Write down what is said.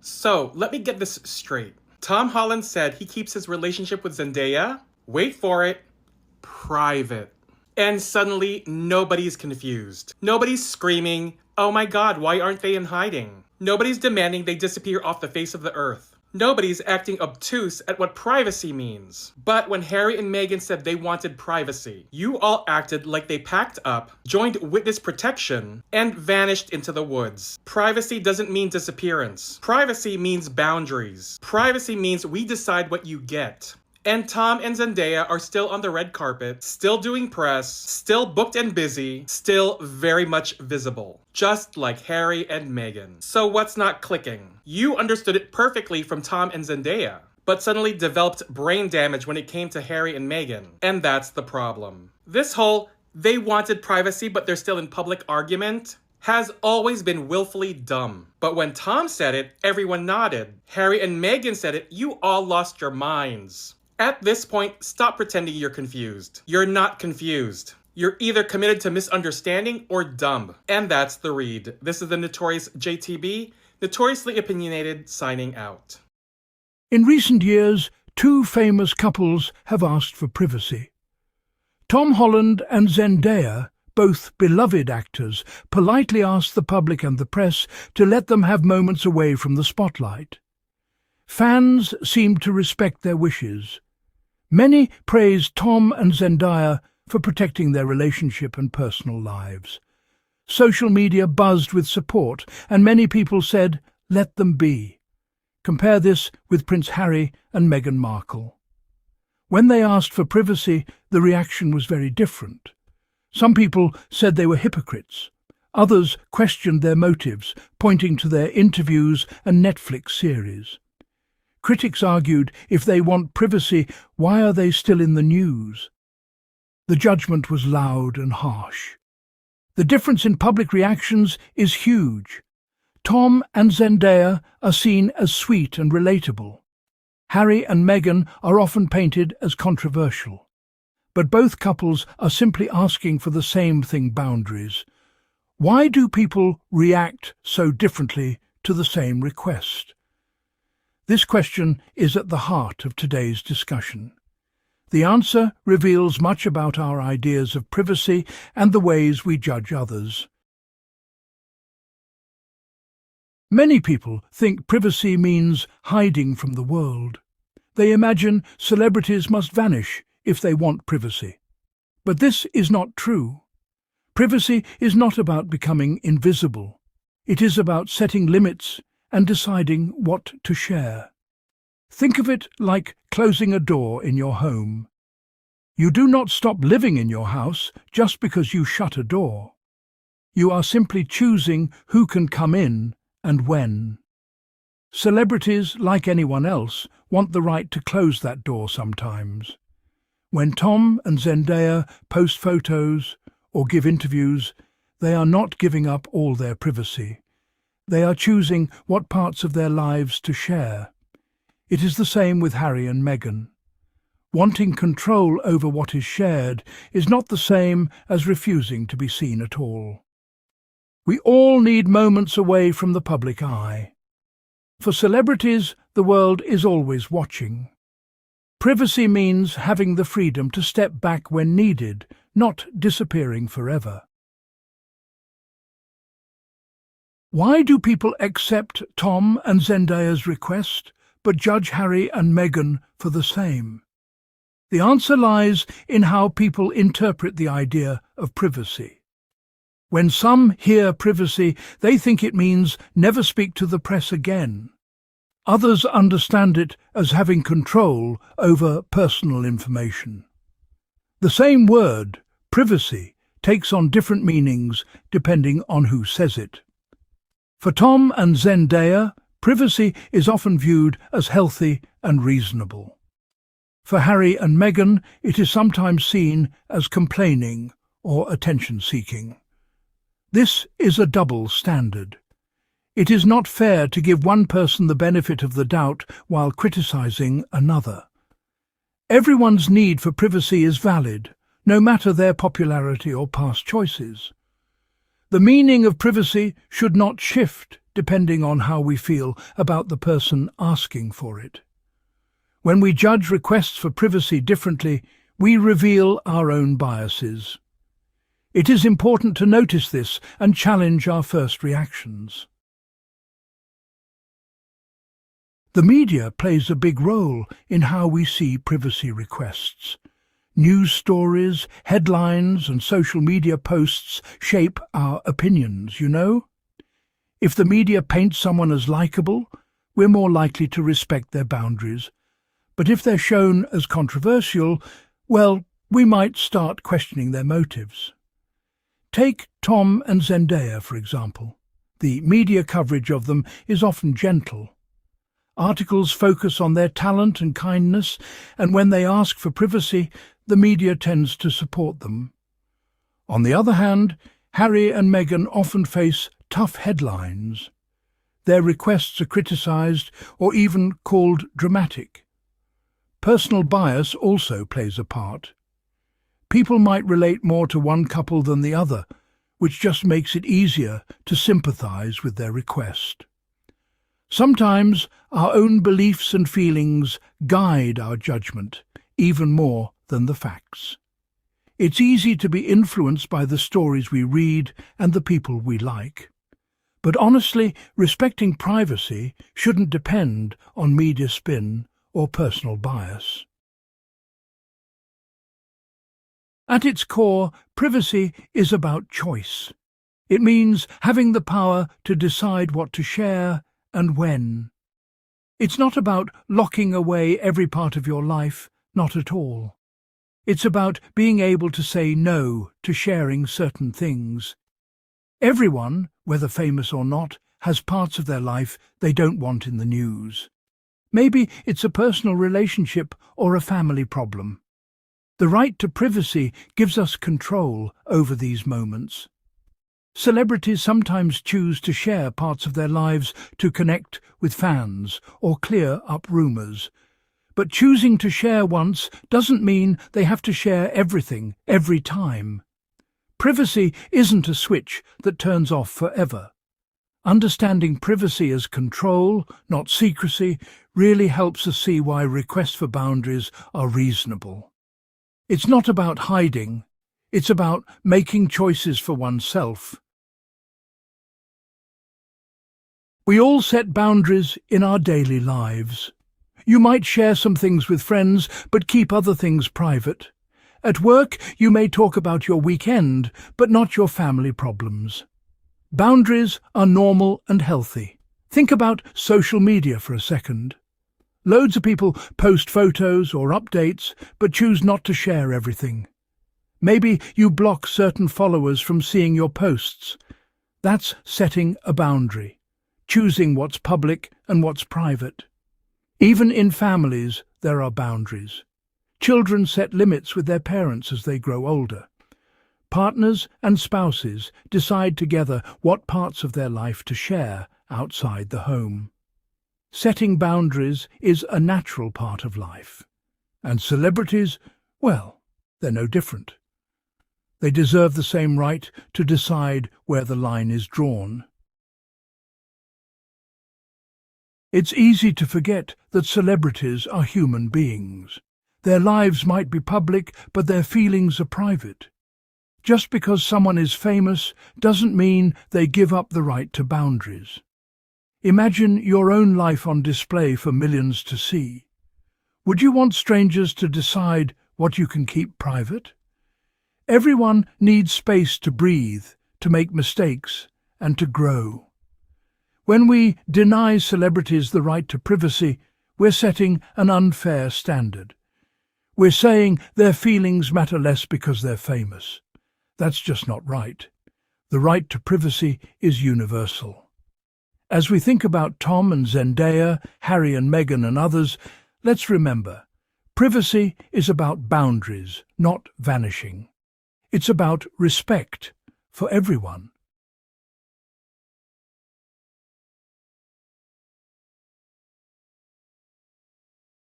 So, let me get this straight. Tom Holland said he keeps his relationship with Zendaya, wait for it, private. And suddenly, nobody's confused. Nobody's screaming, oh my god, why aren't they in hiding? Nobody's demanding they disappear off the face of the earth. Nobody's acting obtuse at what privacy means. But when Harry and Meghan said they wanted privacy, you all acted like they packed up, joined witness protection, and vanished into the woods. Privacy doesn't mean disappearance. Privacy means boundaries. Privacy means we decide what you get. And Tom and Zendaya are still on the red carpet, still doing press, still booked and busy, still very much visible. Just like Harry and Meghan. So what's not clicking? You understood it perfectly from Tom and Zendaya, but suddenly developed brain damage when it came to Harry and Meghan. And that's the problem. This whole, they wanted privacy but they're still in public argument, has always been willfully dumb. But when Tom said it, everyone nodded. Harry and Meghan said it, you all lost your minds. At this point, stop pretending you're confused. You're not confused. You're either committed to misunderstanding or dumb. And that's the read. This is the Notorious JTB, notoriously opinionated, signing out. In recent years, two famous couples have asked for privacy. Tom Holland and Zendaya, both beloved actors, politely asked the public and the press to let them have moments away from the spotlight. Fans seemed to respect their wishes. Many praised Tom and Zendaya for protecting their relationship and personal lives. Social media buzzed with support, and many people said, let them be. Compare this with Prince Harry and Meghan Markle. When they asked for privacy, the reaction was very different. Some people said they were hypocrites. Others questioned their motives, pointing to their interviews and Netflix series. Critics argued, if they want privacy, why are they still in the news? The judgment was loud and harsh. The difference in public reactions is huge. Tom and Zendaya are seen as sweet and relatable. Harry and Meghan are often painted as controversial. But both couples are simply asking for the same thing: boundaries. Why do people react so differently to the same request? This question is at the heart of today's discussion. The answer reveals much about our ideas of privacy and the ways we judge others. Many people think privacy means hiding from the world. They imagine celebrities must vanish if they want privacy. But this is not true. Privacy is not about becoming invisible. It is about setting limits and deciding what to share. Think of it like closing a door in your home. You do not stop living in your house just because you shut a door. You are simply choosing who can come in and when. Celebrities, like anyone else, want the right to close that door sometimes. When Tom and Zendaya post photos or give interviews, they are not giving up all their privacy. They are choosing what parts of their lives to share. It is the same with Harry and Meghan. Wanting control over what is shared is not the same as refusing to be seen at all. We all need moments away from the public eye. For celebrities, the world is always watching. Privacy means having the freedom to step back when needed, not disappearing forever. Why do people accept Tom and Zendaya's request, but judge Harry and Meghan for the same? The answer lies in how people interpret the idea of privacy. When some hear privacy, they think it means never speak to the press again. Others understand it as having control over personal information. The same word, privacy, takes on different meanings depending on who says it. For Tom and Zendaya, privacy is often viewed as healthy and reasonable. For Harry and Meghan, it is sometimes seen as complaining or attention-seeking. This is a double standard. It is not fair to give one person the benefit of the doubt while criticizing another. Everyone's need for privacy is valid, no matter their popularity or past choices. The meaning of privacy should not shift depending on how we feel about the person asking for it. When we judge requests for privacy differently, we reveal our own biases. It is important to notice this and challenge our first reactions. The media plays a big role in how we see privacy requests. News stories, headlines, and social media posts shape our opinions, you know? If the media paints someone as likable, we're more likely to respect their boundaries. But if they're shown as controversial, well, we might start questioning their motives. Take Tom and Zendaya, for example. The media coverage of them is often gentle. Articles focus on their talent and kindness, and when they ask for privacy, the media tends to support them. On the other hand, Harry and Meghan often face tough headlines. Their requests are criticised or even called dramatic. Personal bias also plays a part. People might relate more to one couple than the other, which just makes it easier to sympathise with their request. Sometimes our own beliefs and feelings guide our judgment, even more than the facts. It's easy to be influenced by the stories we read and the people we like. But honestly, respecting privacy shouldn't depend on media spin or personal bias. At its core, privacy is about choice. It means having the power to decide what to share and when. It's not about locking away every part of your life, not at all. It's about being able to say no to sharing certain things. Everyone, whether famous or not, has parts of their life they don't want in the news. Maybe it's a personal relationship or a family problem. The right to privacy gives us control over these moments. Celebrities sometimes choose to share parts of their lives to connect with fans or clear up rumours. But choosing to share once doesn't mean they have to share everything, every time. Privacy isn't a switch that turns off forever. Understanding privacy as control, not secrecy, really helps us see why requests for boundaries are reasonable. It's not about hiding, it's about making choices for oneself. We all set boundaries in our daily lives. You might share some things with friends, but keep other things private. At work, you may talk about your weekend, but not your family problems. Boundaries are normal and healthy. Think about social media for a second. Loads of people post photos or updates, but choose not to share everything. Maybe you block certain followers from seeing your posts. That's setting a boundary, choosing what's public and what's private. Even in families, there are boundaries. Children set limits with their parents as they grow older. Partners and spouses decide together what parts of their life to share outside the home. Setting boundaries is a natural part of life. And celebrities, well, they're no different. They deserve the same right to decide where the line is drawn. It's easy to forget that celebrities are human beings. Their lives might be public, but their feelings are private. Just because someone is famous doesn't mean they give up the right to boundaries. Imagine your own life on display for millions to see. Would you want strangers to decide what you can keep private? Everyone needs space to breathe, to make mistakes, and to grow. When we deny celebrities the right to privacy, we're setting an unfair standard. We're saying their feelings matter less because they're famous. That's just not right. The right to privacy is universal. As we think about Tom and Zendaya, Harry and Meghan and others, let's remember, privacy is about boundaries, not vanishing. It's about respect for everyone.